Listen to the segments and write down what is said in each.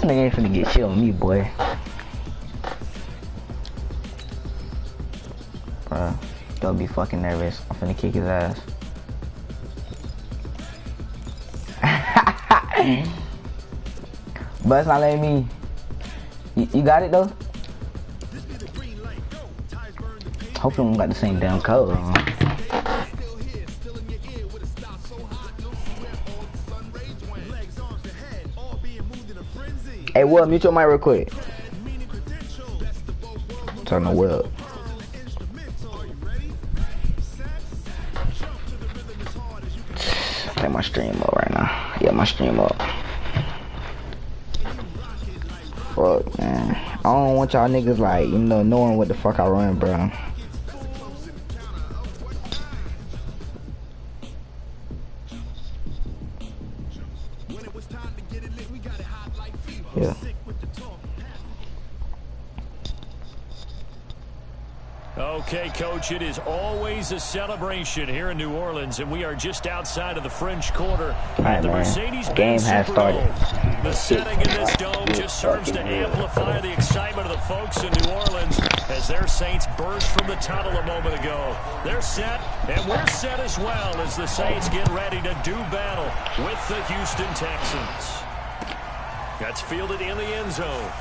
This nigga ain't finna get shit on me, boy. Bruh, don't be fucking nervous. I'm finna kick his ass. But it's not letting me. You got it though? Hopefully we got the same damn code. Hey, Will, mute your mic real quick. Turn the Will. I think my stream up right now. Yeah, my stream up. Fuck, man. I don't want y'all niggas like, you know, knowing what the fuck I run, bro. Yeah. Okay, Coach, it is always a celebration here in New Orleans, and we are just outside of the French Quarter at the Mercedes-Benz game has started. The setting in this dome just serves to amplify the excitement of the folks in New Orleans as their Saints burst from the tunnel a moment ago. They're set, and we're set as well as the Saints get ready to do battle with the Houston Texans. That's fielded in the end zone.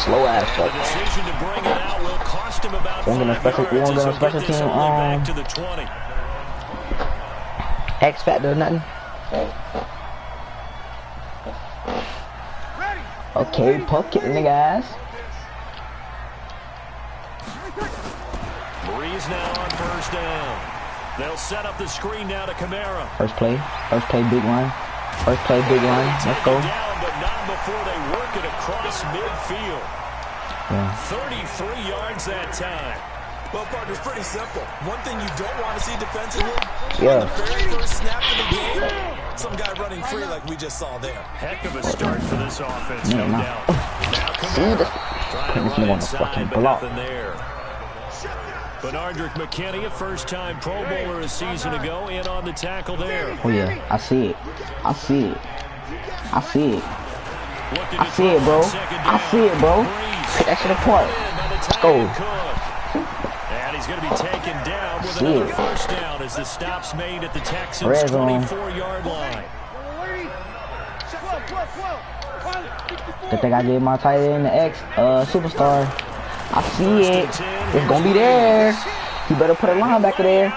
Slow ass fuck. The decision to bring it out will cost him about 5 yards special team back to the 20. X Factor or nothing. Okay, poke it in the guys. Breeze now on first down. They'll set up the screen now to Kamara. First play, big one. First play, big one. Let's go. Down, but not before they work it across midfield. Yeah. 33 yards that time. Well, partner, it's pretty simple. One thing you don't want to see defensively, yeah. The very first snap of the game, some guy running free like we just saw there. Heck of a start for this offense, no doubt. Now Kamara trying to run inside, but nothing there. Bernardrick McKinney, a first-time Pro Bowler a season ago, in on the tackle there. Oh yeah, I see it. I see it. I see it. I see it, bro. I see it, bro. Pick that shit apart. Let's go. And he's going to be taken down with another first down as the stop's made at the Texans' 24-yard line. The thing I gave my tight end the X superstar. I see it. It's gonna be there. You better put a linebacker there.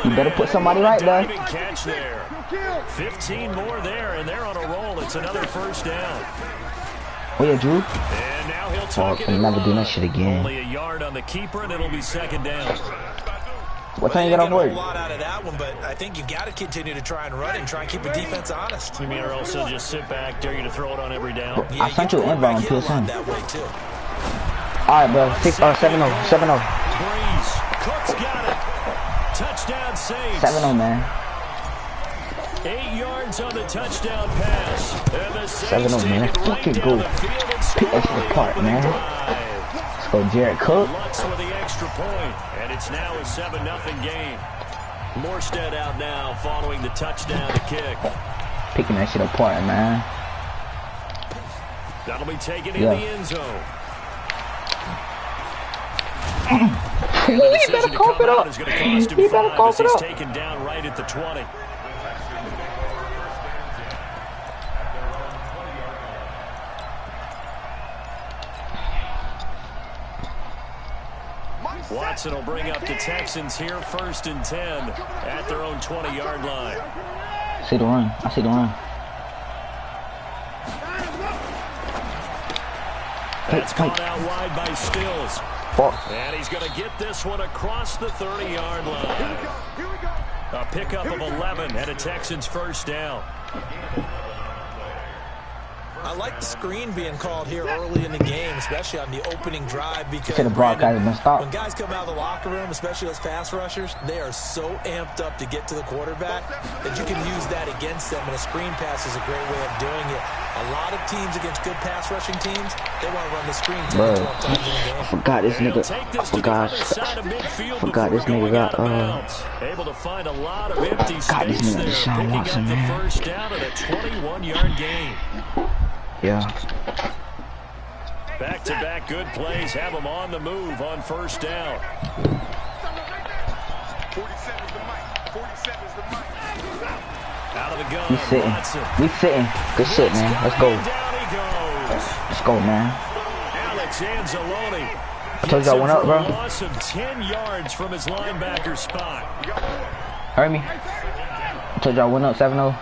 You better put somebody right there. Catch there. 15 more there, and they're on a roll. It's another first down. Oh yeah, Drew. And now he'll tuck it. I'm never doing that shit again. Only a yard on the keeper, and it'll be second down. What time you get off work? A lot out of that one, but I think you got to continue to try and run and try and keep a defense honest. You mean or else they'll just sit back, dare you to throw it on every down? I sent you an invite on PSN. That way too. All right, bro. 7-0. 7-0. Breeze. Cook's got it. Touchdown Saints. 7-0, man. 8 yards on the touchdown pass. And the 7-0, man. Let's fucking go. Pick that shit apart, man. Let's go, Jared Cook. Lutz with the extra point, and it's now a 7-0 game. Morstead out now following the touchdown to kick. Picking that shit apart, man. That'll be taken in the end zone. He better cough it up. He better cough it up. He's taken down right at the 20. Watson will bring up the Texans here, 1st and 10 at their own 20-yard line. I see the run. I see the run. That's caught out wide by Stills. Fuck. And he's going to get this one across the 30-yard line. A pickup of 11 and a Texans first down. I I like the screen being called here early in the game, especially on the opening drive, because the broadcast has been stopped. when guys come out of the locker room, especially those pass rushers, they are so amped up to get to the quarterback that you can use that against them, and a screen pass is a great way of doing it. A lot of teams against good pass rushing teams, they want to run the screen 10 to 12 times in the game. I forgot this nigga. I forgot this nigga got able to find a lot of empty space there, picking up the first down at a 21-yard gain. Yeah. Back-to-back good plays have them on the move on first down. Out of the gun. We sitting. Good shit, man. Let's go. Let's go, man. Alex Anzalone. I told you I went up, bro. Loss of 10 yards from his linebacker spot. Heard me? I told you I went up 7-0.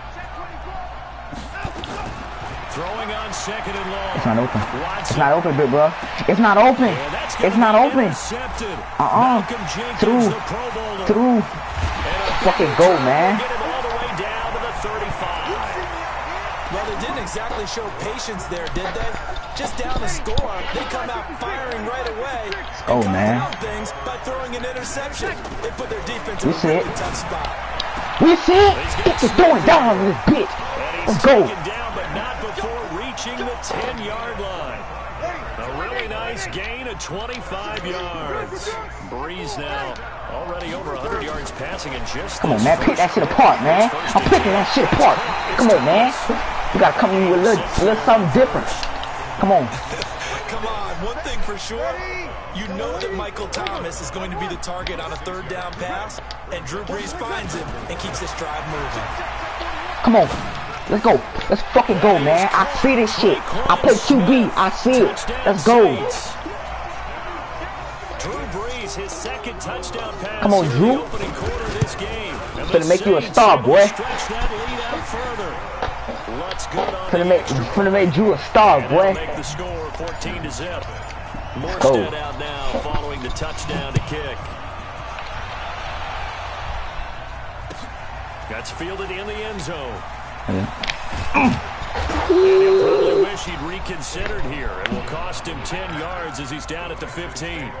Throwing on second and long. It's not open. It's not open, big bro. It's not open. It's not open. Through. Fucking go, man. Get him all the way down to the 35. Well, they didn't exactly show patience there, did they? Just down the score, they come out firing right away. Oh, man. Things by throwing an interception. They put their defense in a really tough spot. We see it. Get the throwing down on this bitch. Let's go. Reaching the 10-yard line. A really nice gain of 25 yards. Breeze now already over 100 yards passing and just... Come on, man. Pick that shit apart, man. I'm picking that shit apart. Come on, man. You gotta come in with a little something different. Come on. Come on. One thing for sure. You know that Michael Thomas is going to be the target on a third down pass, and Drew Brees finds him and keeps this drive moving. Come on. Let's go. Let's fucking go, man. I see this shit. I play QB. I see it. Let's go. Drew Brees, his second touchdown pass. Come on, Drew. Finna make you a star, boy. Finna make Drew a star, boy. Make the score 14-0. Let's go. Morstead out now following the touchdown to kick. That's fielded in the end zone. And he'll probably wish he'd reconsidered here. It will cost him 10 yards as he's down at the 15.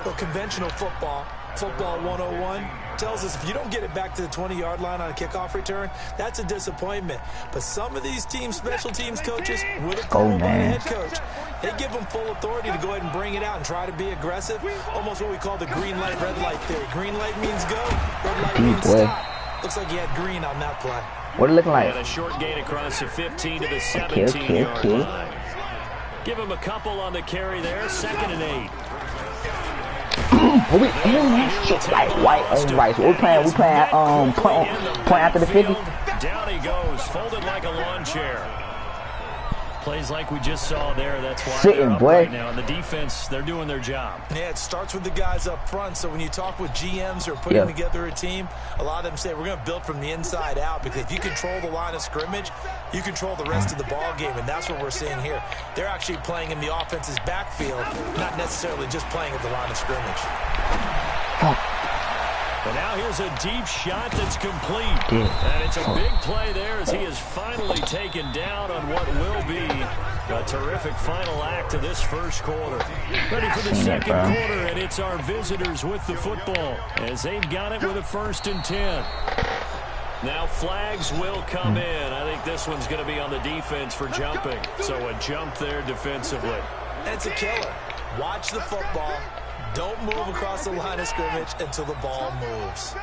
Well, conventional football 101, tells us if you don't get it back to the 20-yard line on a kickoff return, that's a disappointment. But some of these teams, special teams coaches, with approval by the head coach, they give them full authority to go ahead and bring it out and try to be aggressive. Almost what we call the green light, red light theory. Green light means go, red light means stop. Looks like he had green on that play. What it looking like? And a short gain across the 15 to the 17-yard line. Give him a couple on the carry there. 2nd and 8. We shit like white on right. So we playing point after the 50. Down he goes, folded like a lawn chair. Plays like we just saw there. That's why they're up right now. And the defense, they're doing their job. Yeah, it starts with the guys up front. So when you talk with GMs who are putting together a team, a lot of them say we're going to build from the inside out, because if you control the line of scrimmage, you control the rest of the ball game, and that's what we're seeing here. They're actually playing in the offense's backfield, not necessarily just playing at the line of scrimmage. But now here's a deep shot that's complete. And it's a big play there as he is finally taken down on what will be a terrific final act of this first quarter. Ready for the second quarter, and it's our visitors with the football as they've got it with a 1st and 10. Now flags will come in. I think this one's going to be on the defense for jumping. So a jump there defensively. It's a killer. Watch the football. Don't move across the line of scrimmage until the ball moves.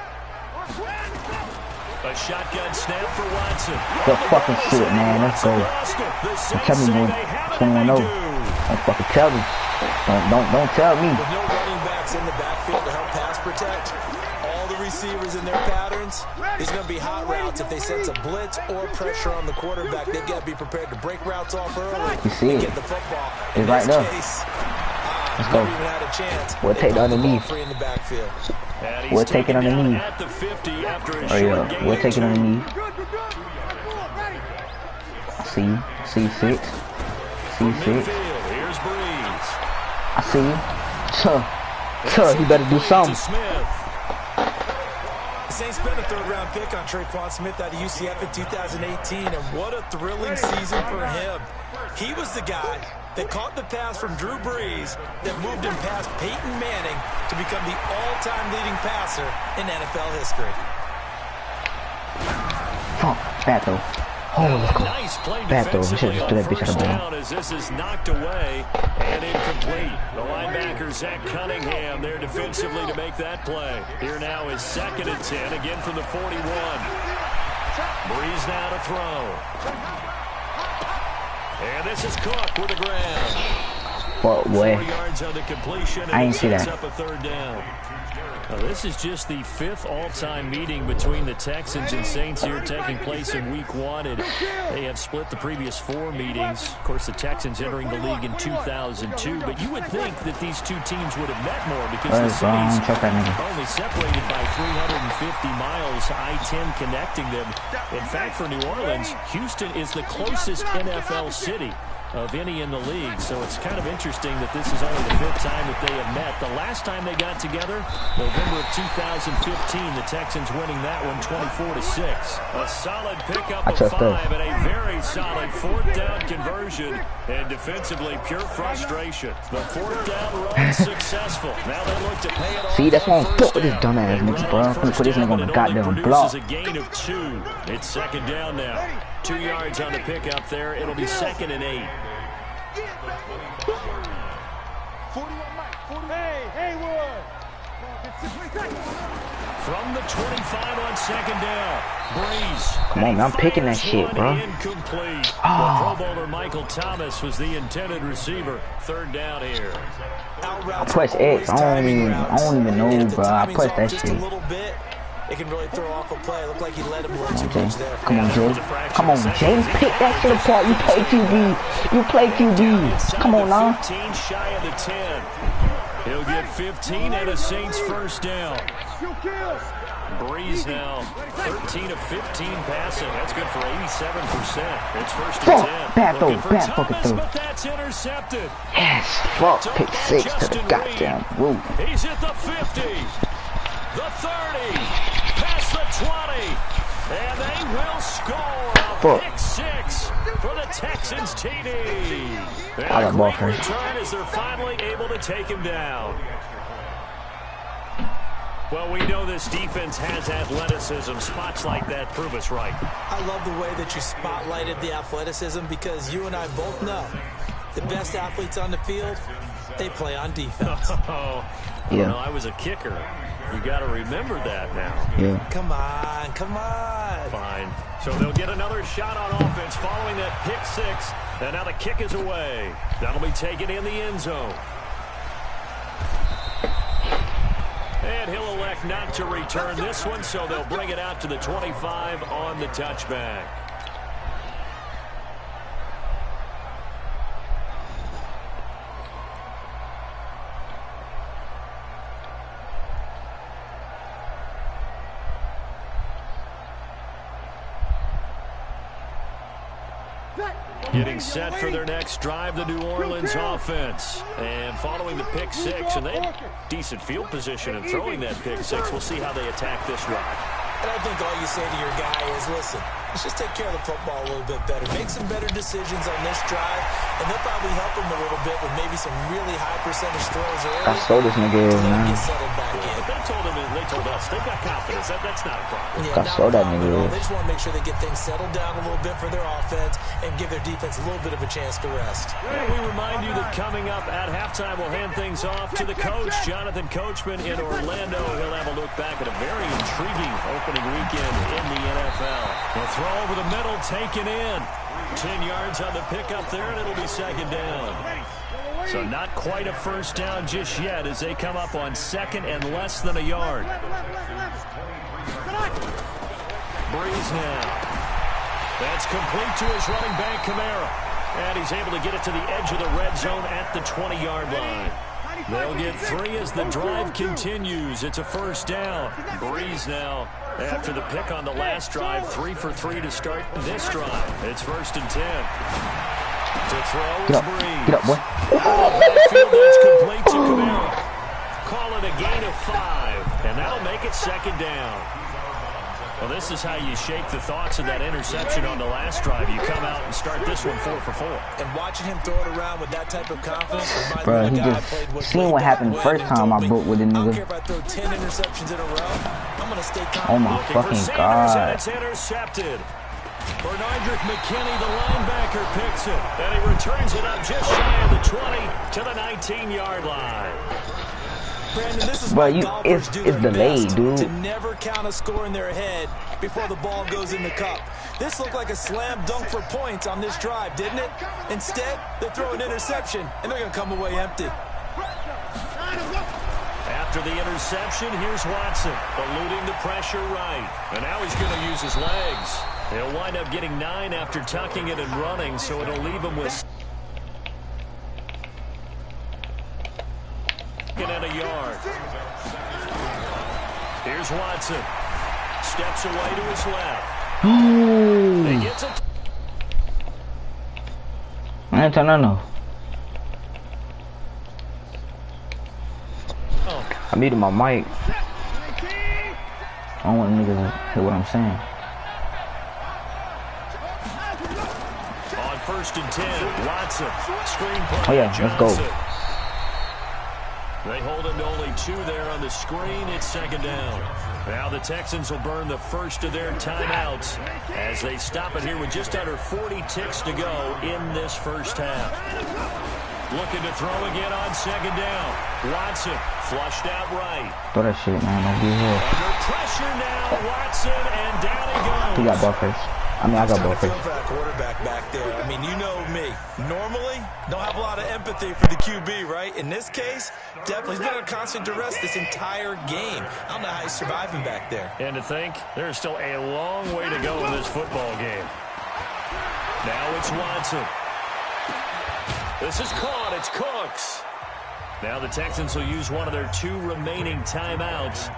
A shotgun snap for Watson. Good fucking shit, man. Let's go. Tell me, man. 21-0. Don't fucking tell me. Don't tell me. With no running backs in the backfield to help pass protect, all the receivers in their patterns, there's going to be hot routes. If they sense a blitz or pressure on the quarterback, they've got to be prepared to break routes off early and get the football. It's right there. Let's go. We'll take the underneath. We'll take it underneath. Oh yeah, we'll take it underneath. C6. I see you. He better do something. Saints spent a third-round pick on Traquan Smith out of UCF in 2018, and what a thrilling season for him. He was the guy that caught the pass from Drew Brees that moved him past Peyton Manning to become the all-time leading passer in NFL history. Oh, bad though. Oh, let's go. Nice play Bad though. We should just threw that bitch out of down as this is knocked away and incomplete. The linebacker, Zach Cunningham, there defensively to make that play. Here now is 2nd and 10, again from the 41. Breeze now to throw. And this is Cook with the ground. What way? 4 yards on the completion. I ain't see that. Up a 3rd down. Now, this is just the 5th all-time meeting between the Texans and Saints here, taking place in Week 1. And they have split the previous 4 meetings. Of course, the Texans entering the league in 2002. But you would think that these two teams would have met more because the cities are only separated by 350 miles, I-10 connecting them. In fact, for New Orleans, Houston is the closest NFL city of any in the league. So it's kind of interesting that this is only the 5th time that they have met. The last time they got together, November of 2015, the Texans winning that one 24-6. A solid pickup of 5 and a very solid 4th down conversion. And defensively, pure frustration. The 4th down run successful. Now they look to pay it off. See, that's why I'm fuck with this dumbass nigga, bro. I'm gonna put this nigga on the goddamn block. A gain of 2. It's 2nd down now. 2 yards on the pickup there. It'll be 2nd and 8. From the 25 on 2nd down. Breeze. Come on, man, I'm picking that shit, bro. Incomplete. The Pro Bowler Michael Thomas was the intended receiver. 3rd down here. I press X. I don't even know, bro. I press that shit. It can really throw off a play. Looked like he let him a little too much there. Come on, Jay. Come on, Jay. Pick that shit apart. You play QB. You play QB. Come on, now. 15 shy of the 10. He'll get 15 and a Saints 1st down. Breeze now 13 of 15 passing. That's good for 87%. It's 1st and 10. Bad throw. Bad fucking throw. But that's intercepted. Yes. Fuck. Pick 6 to the goddamn roof. He's hit the 50. The 30, past the 20, and they will score a pick 6 for the Texans TD. And a great return as they're finally able to take him down. Well, we know this defense has athleticism. Spots like that prove us right. I love the way that you spotlighted the athleticism because you and I both know the best athletes on the field, they play on defense. Yeah. I was a kicker. You got to remember that now. Yeah. Come on, come on. Fine. So they'll get another shot on offense following that pick 6. And now the kick is away. That'll be taken in the end zone. And he'll elect not to return this one, so they'll bring it out to the 25 on the touchback. Getting set for their next drive, the New Orleans offense. And following the pick 6, and they have decent field position in throwing that pick 6. We'll see how they attack this drive. And I think all you say to your guy is, listen, let's just take care of the football a little bit better. Make some better decisions on this drive, and they'll probably help him a little bit with maybe some really high percentage throws early. I saw this nigga is, man. Get settled back in. They told us they've got confidence. That's not a problem. I saw that nigga. They just want to make sure they get things settled down a little bit for their offense and give their defense a little bit of a chance to rest. And we remind you that coming up at halftime, we'll hand things off to the coach, Jonathan Coachman in Orlando. He'll have a look back at a very intriguing opening weekend in the NFL. The throw over the middle, taken in. 10 yards on the pickup there, and it'll be 2nd down. So not quite a 1st down just yet as they come up on 2nd and less than a yard. Breeze now. That's complete to his running back, Kamara. And he's able to get it to the edge of the red zone at the 20-yard line. They'll get 3 as the drive continues. It's a 1st down. Breeze now, after the pick on the last drive, 3 for 3 to start this drive. It's 1st and 10. To throw is Breeze. Get up, boy. Field that's complete to Kamara. Call it a gain of 5, and that'll make it 2nd down. Well, this is how you shake the thoughts of that interception on the last drive. You come out and start this one 4 for 4. And watching him throw it around with that type of confidence. Bro, he just seen what happened the first time I broke with the nigga. I don't care if I throw 10 interceptions in a row. I'm going to stay confident. Oh my fucking God. It's intercepted. Bernardrick McKinney, the linebacker, picks it. And he returns it up just shy of the 20 to the 19-yard line. Brandon, this is it's delayed, dude. To never count a score in their head before the ball goes in the cup. This looked like a slam dunk for points on this drive, didn't it? Instead, they throw an interception, and they're going to come away empty. After the interception, here's Watson, eluding the pressure right. And now he's going to use his legs. He'll wind up getting 9 after tucking it and running, so it'll leave him with and a yard. Here's Watson. Steps away to his left. He gets it. No. I muted my mic. I don't want niggas to hear what I'm saying. On 1st and 10, Watson. Screen play. Oh yeah, let's go. They hold him to only 2 there on the screen. It's 2nd down. Now the Texans will burn the first of their timeouts as they stop it here with just under 40 ticks to go in this first half. Looking to throw again on 2nd down. Watson flushed out right. Throw that shit, man. Don't be here. Under pressure now, Watson, and down he goes. He got ball face. I got ball face. For that quarterback back there. I mean, you know me. Normally, don't have a lot of empathy for the QB, right? In this case, definitely he's been under constant duress this entire game. I don't know how he's surviving back there. And to think, there's still a long way to go in this football game. Now it's Watson. This is caught. It's Cooks. Now the Texans will use one of their 2 remaining timeouts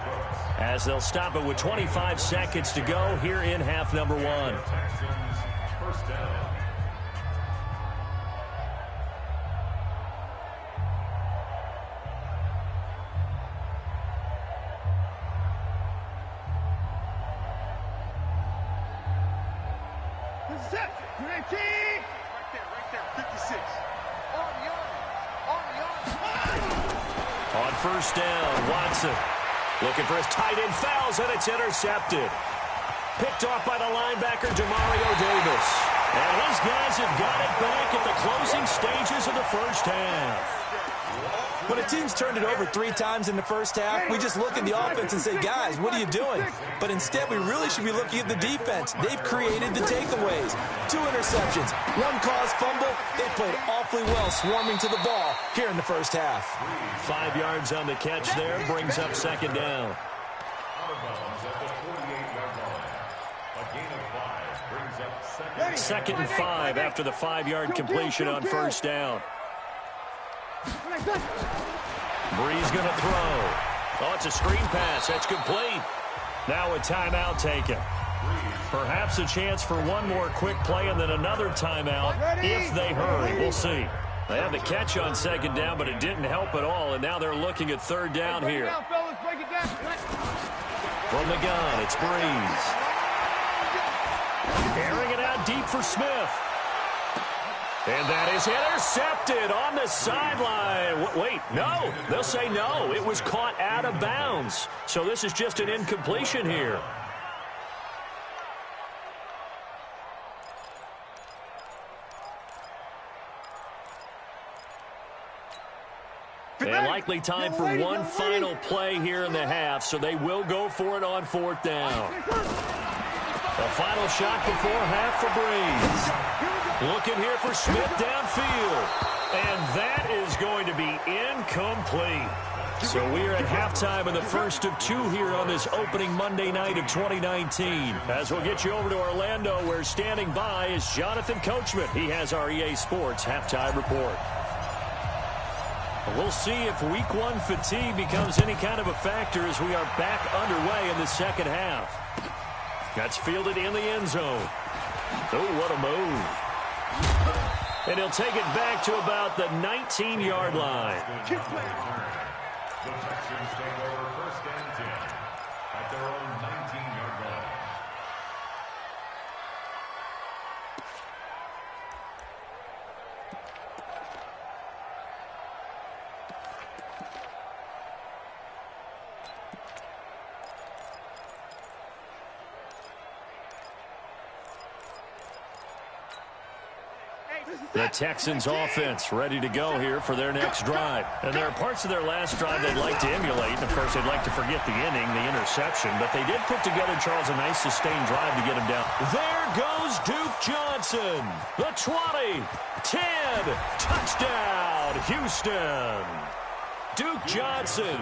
as they'll stop it with 25 seconds to go here in half number 1. First down. On 1st down, Watson looking for his tight end, fouls, and it's intercepted. Picked off by the linebacker, Demario Davis. And his guys have got it back at the closing stages of the first half. When a team's turned it over 3 times in the first half, we just look at the offense and say, guys, what are you doing? But instead, we really should be looking at the defense. They've created the takeaways. 2 interceptions, 1 caused fumble. They played awfully well swarming to the ball here in the first half. 5 yards on the catch there, brings up 2nd down. 2nd and 5 after the 5-yard completion on 1st down. Breeze going to throw. Oh, it's a screen pass. That's complete. Now a timeout taken. Perhaps a chance for one more quick play and then another timeout if they hurry. We'll see. They had the catch on 2nd down, but it didn't help at all, and now they're looking at 3rd down here. From the gun, it's Breeze. Airing it out deep for Smith. And that is intercepted on the sideline. Wait, no. They'll say no. It was caught out of bounds. So this is just an incompletion here. And likely time for one final play here in the half, so they will go for it on 4th down. The final shot before half for Breeze. Looking here for Smith downfield. And that is going to be incomplete. So we are at halftime in the first of 2 here on this opening Monday night of 2019. As we'll get you over to Orlando, where standing by is Jonathan Coachman. He has our EA Sports halftime report. We'll see if week 1 fatigue becomes any kind of a factor as we are back underway in the second half. That's fielded in the end zone. Oh, what a move. And he'll take it back to about the 19-yard line. The Texans take over 1st and 10 at their own 19-yard line. The Texans offense ready to go here for their next drive. And there are parts of their last drive they'd like to emulate. And, of course, they'd like to forget the inning, the interception. But they did put together, Charles, a nice sustained drive to get him down. There goes Duke Johnson. The 20, 10, touchdown, Houston. Duke Johnson,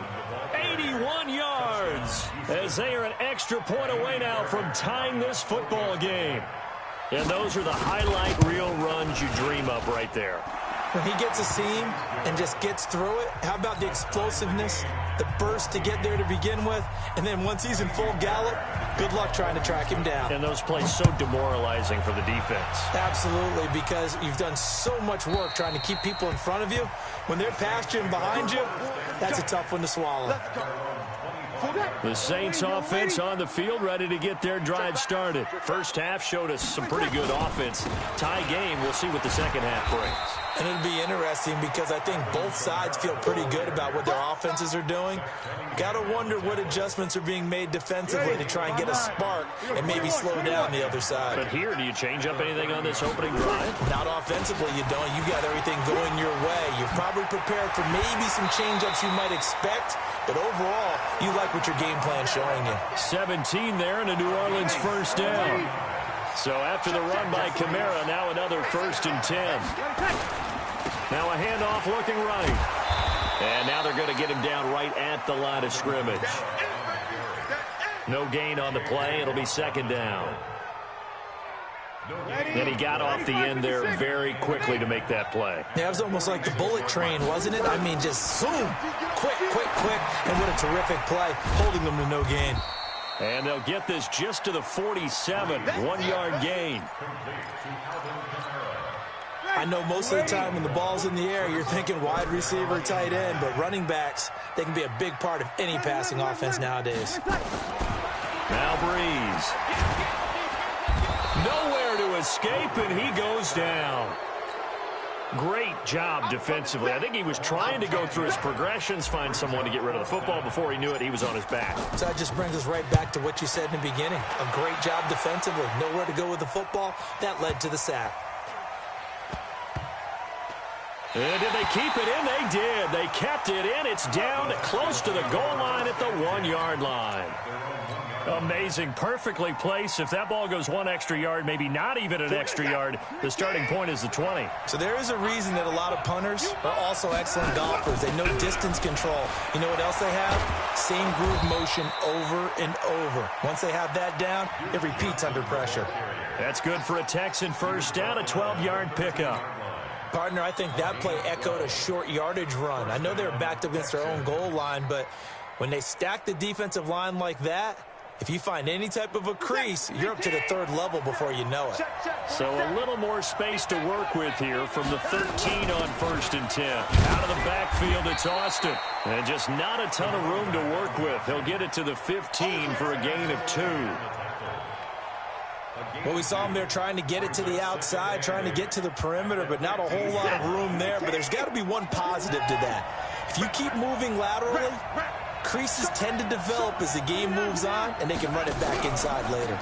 81 yards, as they are an extra point away now from tying this football game. And those are the highlight reel runs you dream of right there. When he gets a seam and just gets through it, how about the explosiveness, the burst to get there to begin with, and then once he's in full gallop, good luck trying to track him down. And those plays so demoralizing for the defense. Absolutely, because you've done so much work trying to keep people in front of you. When they're past you and behind you, that's a tough one to swallow. The Saints offense on the field, ready to get their drive started. First half showed us some pretty good offense. Tie game, we'll see what the second half brings. And it'll be interesting because I think both sides feel pretty good about what their offenses are doing. Got to wonder what adjustments are being made defensively to try and get a spark and maybe slow down the other side. But here, do you change up anything on this opening drive? Not offensively, you don't. You got everything going your way. You're probably prepared for maybe some change-ups you might expect, but overall, you like what your game plan is showing you. 17 there and a New Orleans first down. So after the run by Kamara, now another 1st and 10. Now a handoff looking right. And now they're going to get him down right at the line of scrimmage. No gain on the play. It'll be 2nd down. Then he got off the end there very quickly to make that play. Yeah, it was almost like the bullet train, wasn't it? I mean, just boom, quick, and what a terrific play, holding them to no gain. And they'll get this just to the 47, 1-yard gain. I know most of the time when the ball's in the air, you're thinking wide receiver, tight end, but running backs, they can be a big part of any passing offense nowadays. Now Breeze. Nowhere to escape, and he goes down. Great job defensively. I think he was trying to go through his progressions, find someone to get rid of the football. Before he knew it, he was on his back. So that just brings us right back to what you said in the beginning. A great job defensively. Nowhere to go with the football. That led to the sack. And did they keep it in? They did. They kept it in. It's down close to the goal line at the 1-yard line. Amazing. Perfectly placed. If that ball goes 1 extra yard, maybe not even an extra yard, the starting point is the 20. So there is a reason that a lot of punters are also excellent golfers. They know distance control. You know what else they have? Same groove motion over and over. Once they have that down, it repeats under pressure. That's good for a Texan first down, a 12-yard pickup. Partner, I think that play echoed a short yardage run. I know they were backed up against their own goal line, but when they stack the defensive line like that, if you find any type of a crease, you're up to the 3rd level before you know it. So a little more space to work with here from the 13 on 1st and 10. Out of the backfield, it's Austin. And just not a ton of room to work with. He'll get it to the 15 for a gain of 2. Well, we saw him there trying to get it to the outside, trying to get to the perimeter, but not a whole lot of room there. But there's got to be one positive to that. If you keep moving laterally, creases tend to develop as the game moves on, and they can run it back inside later.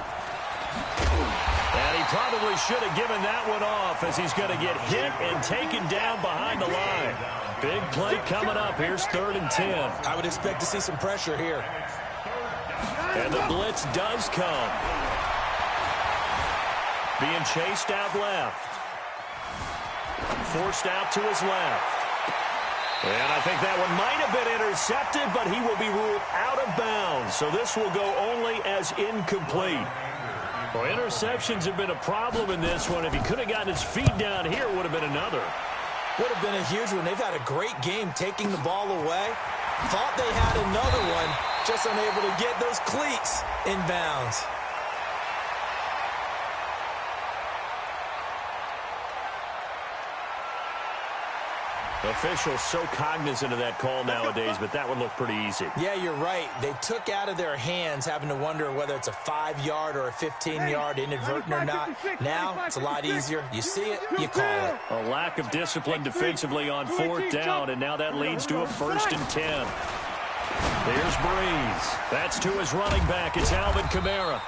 And he probably should have given that one off as he's going to get hit and taken down behind the line. Big play coming up. Here's 3rd and 10. I would expect to see some pressure here. And the blitz does come. Being chased out left. Forced out to his left. And I think that one might have been intercepted, but he will be ruled out of bounds. So this will go only as incomplete. Well, interceptions have been a problem in this one. If he could have gotten his feet down here, it would have been another. Would have been a huge one. They've had a great game taking the ball away. Thought they had another one, just unable to get those cleats in bounds. Officials so cognizant of that call nowadays, but that would look pretty easy. Yeah, you're right. They took out of their hands having to wonder whether it's a 5-yard or a 15-yard inadvertent or not. Now, it's a lot easier. You see it, you call it. A lack of discipline defensively on 4th down, and now that leads to a 1st and 10. Here's Breeze. That's to his running back. It's Alvin Kamara.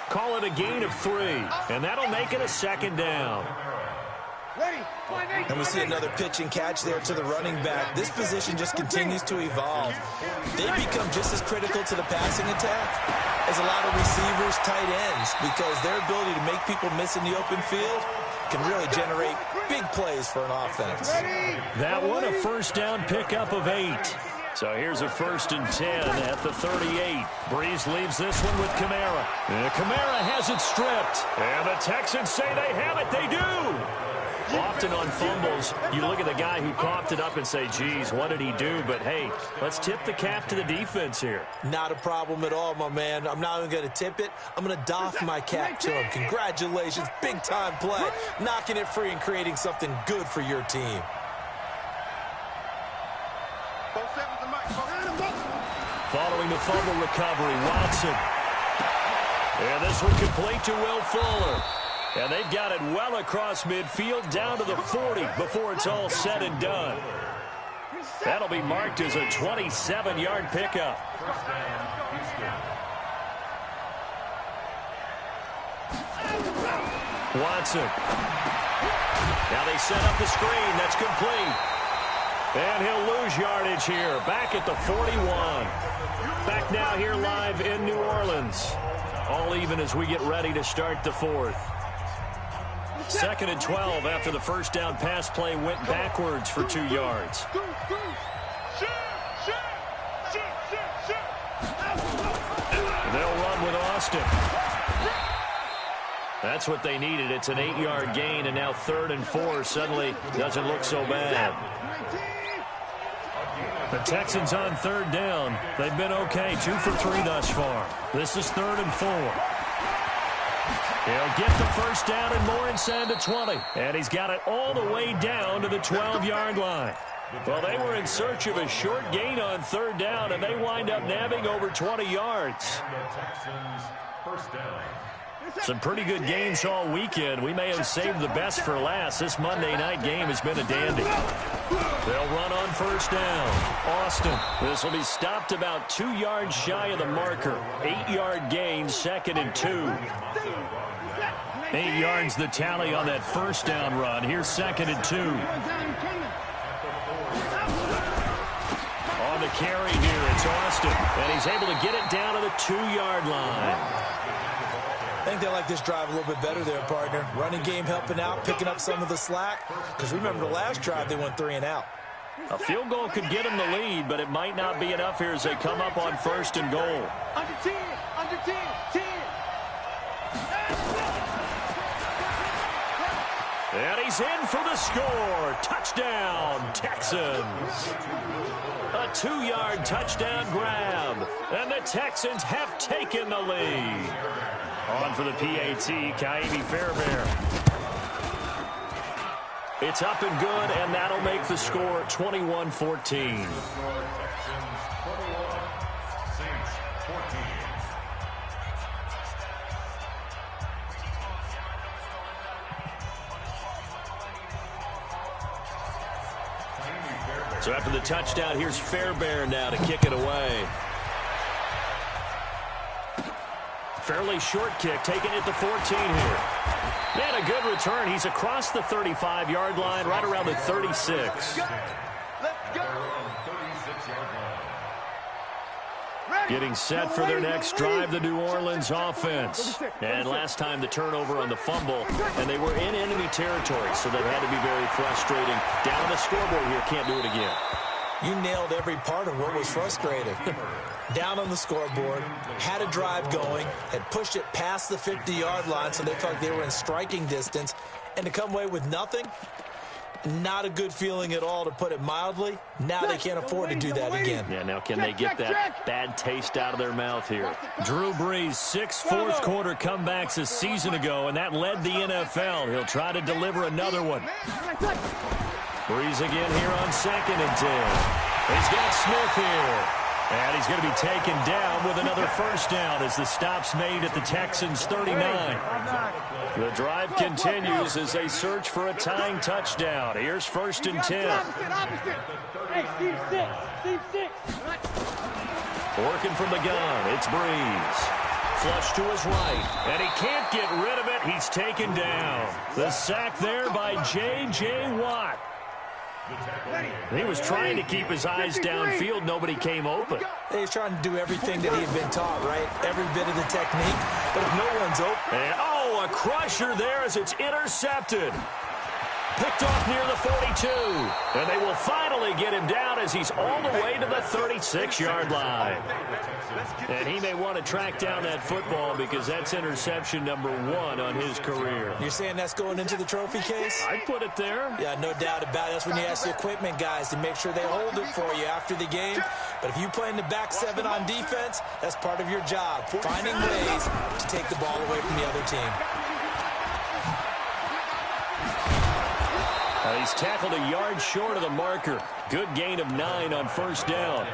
Call it a gain of 3, and that'll make it a 2nd down. And we see another pitch and catch there to the running back. This position just continues to evolve. They become just as critical to the passing attack as a lot of receivers, tight ends, because their ability to make people miss in the open field can really generate big plays for an offense. That one a 1st down pickup of 8. So here's a 1st and 10 at the 38. Breeze leaves this one with Kamara. And Kamara has it stripped. And the Texans say they have it. They do. Often on fumbles, you look at the guy who coughed it up and say, geez, what did he do? But, hey, let's tip the cap to the defense here. Not a problem at all, my man. I'm not even going to tip it. I'm going to doff my cap to him. Congratulations. Big-time play. Knocking it free and creating something good for your team. Following the fumble recovery, Watson. And this one complete to Will Fuller. And they've got it well across midfield down to the 40 before it's all said and done. That'll be marked as a 27-yard pickup. Watson. Now they set up the screen. That's complete. And he'll lose yardage here. Back at the 41. Back now here live in New Orleans. All even as we get ready to start the 4th. 2nd and 12 after the 1st down pass play went backwards for 2 yards. They'll run with Austin. That's what they needed. It's an 8-yard gain, and now 3rd and 4 suddenly doesn't look so bad. The Texans on 3rd down. They've been okay, 2 for 3 thus far. This is 3rd and 4. He'll get the 1st down and more inside the 20. And he's got it all the way down to the 12-yard line. Well, they were in search of a short gain on 3rd down, and they wind up nabbing over 20 yards. Some pretty good games all weekend. We may have saved the best for last. This Monday night game has been a dandy. They'll run on 1st down. Austin. This will be stopped about 2 yards shy of the marker. 8-yard gain, 2nd and 2. 8 yards the tally on that 1st down run. Here's 2nd and 2. On the carry here, it's Austin. And he's able to get it down to the 2-yard line. I think they like this drive a little bit better there, partner. Running game helping out, picking up some of the slack. Because remember the last drive, they went 3 and out. A field goal could get them the lead, but it might not be enough here as they come up on 1st and goal. Under 10, under 10, 10. And he's in for the score. Touchdown, Texans. A 2-yard touchdown grab. And the Texans have taken the lead. On for the PAT, Ka'imi Fairbairn. It's up and good, and that'll make the score 21-14. So after the touchdown, here's Fairbairn now to kick it away. Fairly short kick, taking it to 14 here. And a good return. He's across the 35-yard line, right around the 36. Let's go. Getting set for their next drive, the New Orleans offense. And last time the turnover on the fumble, and they were in enemy territory, so that had to be very frustrating. Down the scoreboard here, can't do it again. You nailed every part of what was frustrating. Down on the scoreboard, had a drive going, had pushed it past the 50-yard line, so they felt like they were in striking distance, and to come away with nothing, not a good feeling at all, to put it mildly. Now they can't afford to do that again. Yeah, now can they get that bad taste out of their mouth here? Drew Brees, 6 fourth-quarter comebacks a season ago, and that led the NFL. He'll try to deliver another one. Breeze again here on 2nd and 10. He's got Smith here. And he's going to be taken down with another first down as the stop's made at the Texans' 39. The drive continues as they search for a tying touchdown. Here's 1st and 10. Working from the gun, it's Breeze. Flush to his right, and he can't get rid of it. He's taken down. The sack there by J.J. Watt. He was trying to keep his eyes downfield. Nobody came open. He's trying to do everything that he had been taught, right? Every bit of the technique. But if no one's open. And, a crusher there as it's intercepted. Picked off near the 42. And they will finally get him down as he's all the way to the 36-yard line. And he may want to track down that football because that's interception number 1 on his career. You're saying that's going into the trophy case? I'd put it there. Yeah, no doubt about it. That's when you ask the equipment guys to make sure they hold it for you after the game. But if you play in the back 7 on defense, that's part of your job, finding ways to take the ball away from the other team. He's tackled a yard short of the marker. Good gain of 9 on first down.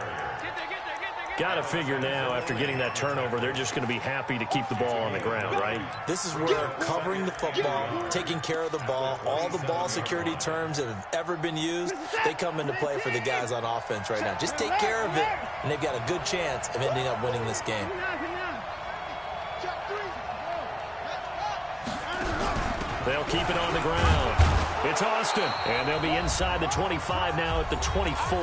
Got to figure now, after getting that turnover, they're just going to be happy to keep the ball on the ground, right? This is where covering the football, taking care of the ball, all the ball security terms that have ever been used, they come into play for the guys on offense right now. Just take care of it, and they've got a good chance of ending up winning this game. They'll keep it on the ground. It's Austin, and they'll be inside the 25 now at the 24.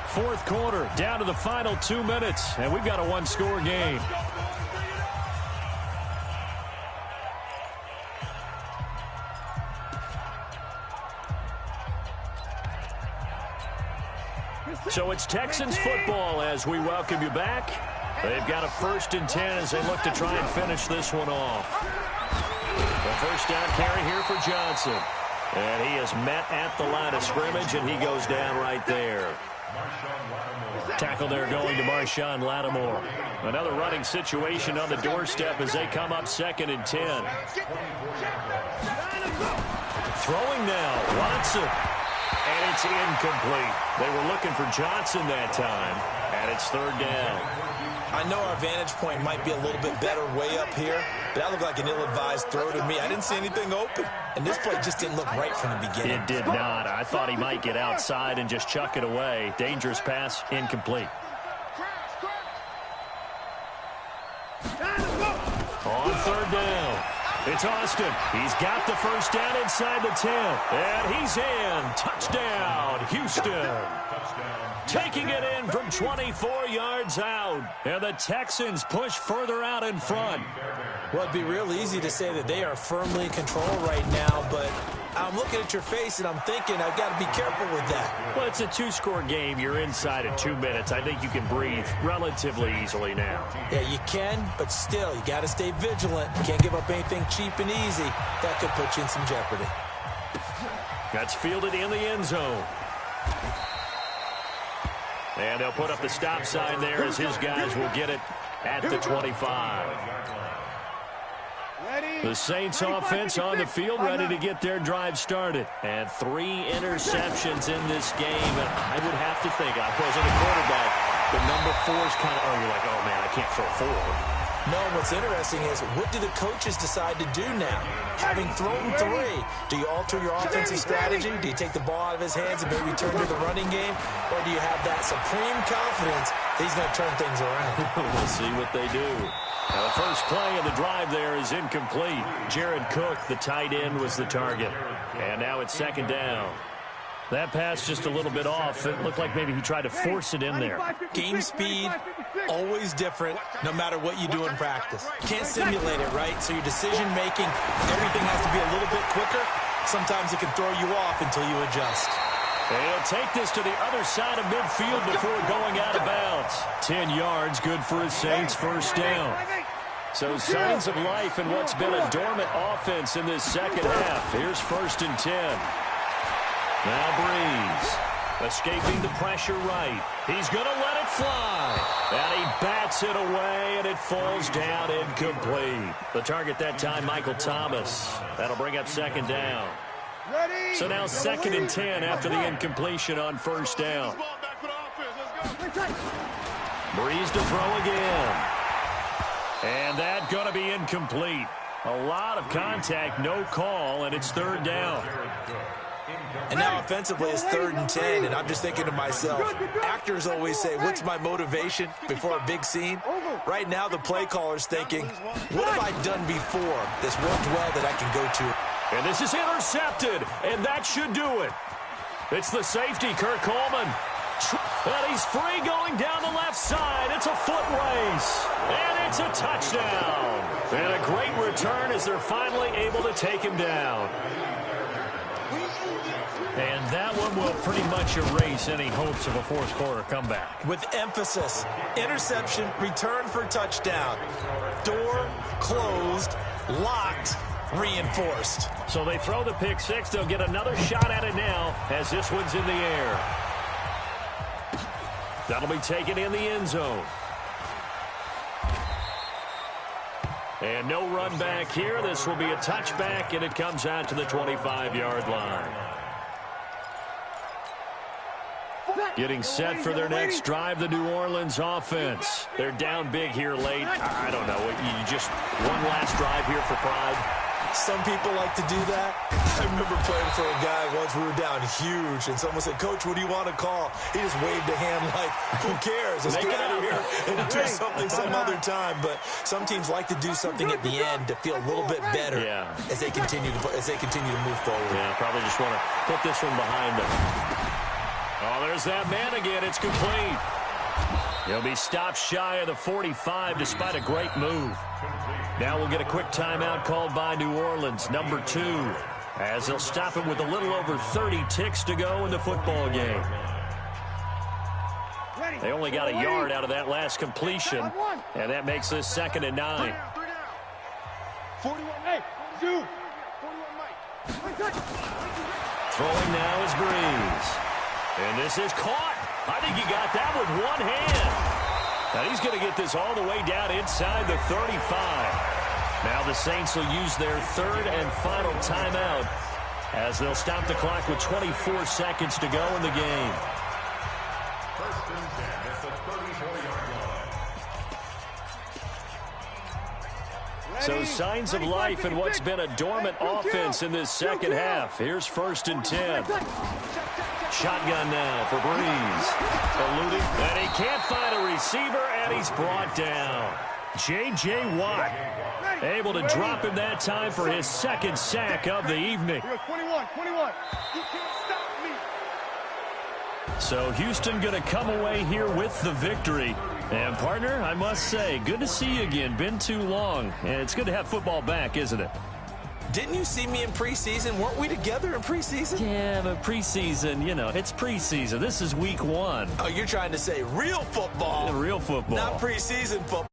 4th quarter, down to the final 2 minutes, and we've got a 1-score game. So it's Texans football as we welcome you back. They've got a 1st and 10 as they look to try and finish this one off. The first down carry here for Johnson. And he is met at the line of scrimmage, and he goes down right there. Tackle there going to Marshawn Lattimore. Another running situation on the doorstep as they come up 2nd and 10. Throwing now, Watson. And it's incomplete. They were looking for Johnson that time, and it's 3rd down. I know our vantage point might be a little bit better way up here, but that looked like an ill-advised throw to me. I didn't see anything open, and this play just didn't look right from the beginning. It did not. I thought he might get outside and just chuck it away. Dangerous pass, incomplete. On 3rd down, it's Austin. He's got the first down inside the 10, and he's in. Touchdown, Houston. Taking it in from 24 yards out. And the Texans push further out in front. Well, it'd be real easy to say that they are firmly in control right now, but I'm looking at your face and I'm thinking I've got to be careful with that. Well, it's a 2-score game. You're inside at 2 minutes. I think you can breathe relatively easily now. Yeah, you can, but still, you got to stay vigilant. You can't give up anything cheap and easy. That could put you in some jeopardy. That's fielded in the end zone. And they'll put up the stop sign there as his guys will get it at the 25. The Saints offense on the field ready to get their drive started. And 3 interceptions in this game. And I would have to think, I wasn't a quarterback, but number 4 is kind of, you're like, oh man, I can't throw 4. No, what's interesting is what do the coaches decide to do now? Having thrown 3, do you alter your offensive strategy? Do you take the ball out of his hands and maybe turn to the running game? Or do you have that supreme confidence that he's going to turn things around? We'll see what they do. Now, the first play of the drive there is incomplete. Jared Cook, the tight end, was the target. And now it's 2nd down. That pass just a little bit off. It looked like maybe he tried to force it in there. Game speed, always different, no matter what you do in practice. You can't simulate it, right? So your decision-making, everything has to be a little bit quicker. Sometimes it can throw you off until you adjust. And he'll take this to the other side of midfield before going out of bounds. 10 yards, good for his Saints' first down. So signs of life in what's been a dormant offense in this second half. Here's 1st and 10. Now Breeze, escaping the pressure right. He's going to let it fly. And he bats it away, and it falls down incomplete. The target that time, Michael Thomas. That'll bring up 2nd down. So now 2nd and 10 after the incompletion on 1st down. Breeze to throw again. And that's going to be incomplete. A lot of contact, no call, and it's 3rd down. And now offensively it's 3rd and 10, and I'm just thinking to myself, actors always say, what's my motivation before a big scene? Right now the play caller's thinking, what have I done before that's worked well that I can go to? And this is intercepted, and that should do it. It's the safety, Kirk Coleman. And he's free going down the left side. It's a foot race, and it's a touchdown. And a great return as they're finally able to take him down. And that one will pretty much erase any hopes of a fourth-quarter comeback. With emphasis, interception, return for touchdown. Door closed, locked, reinforced. So they throw the pick six. They'll get another shot at it now as this one's in the air. That'll be taken in the end zone. And no run back here. This will be a touchback, and it comes out to the 25-yard line. Getting set for their next drive, the New Orleans offense. They're down big here late. I don't know. You just one last drive here for pride. Some people like to do that. I remember playing for a guy once. We were down huge, and someone said, Coach, what do you want to call? He just waved a hand like, who cares? Let's get out of here and do something some other time. But some teams like to do something at the end to feel a little bit better as they continue to move forward. Yeah, probably just want to put this one behind them. Oh, there's that man again. It's complete. He'll be stopped shy of the 45 despite a great move. Now we'll get a quick timeout called by New Orleans, number 2, as they'll stop him with a little over 30 ticks to go in the football game. They only got a yard out of that last completion, and that makes this 2nd and 9. 41, hey, 2. 41, Mike. Throwing now is Breeze. And this is caught. I think he got that with one hand. Now he's going to get this all the way down inside the 35. Now the Saints will use their 3rd and final timeout as they'll stop the clock with 24 seconds to go in the game. First and 10 at the 34-yard line. So signs of life in what's been a dormant offense in this second half. Here's 1st and 10. Shotgun now for Breeze. Eluding, and he can't find a receiver, and he's brought down. J.J. Watt able to drop him that time for his 2nd sack of the evening. 21. You can't stop me. So Houston going to come away here with the victory. And, partner, I must say, good to see you again. Been too long. And it's good to have football back, isn't it? Didn't you see me in preseason? Weren't we together in preseason? Yeah, but preseason, you know, it's preseason. This is week 1. Oh, you're trying to say real football. Real football. Not preseason football.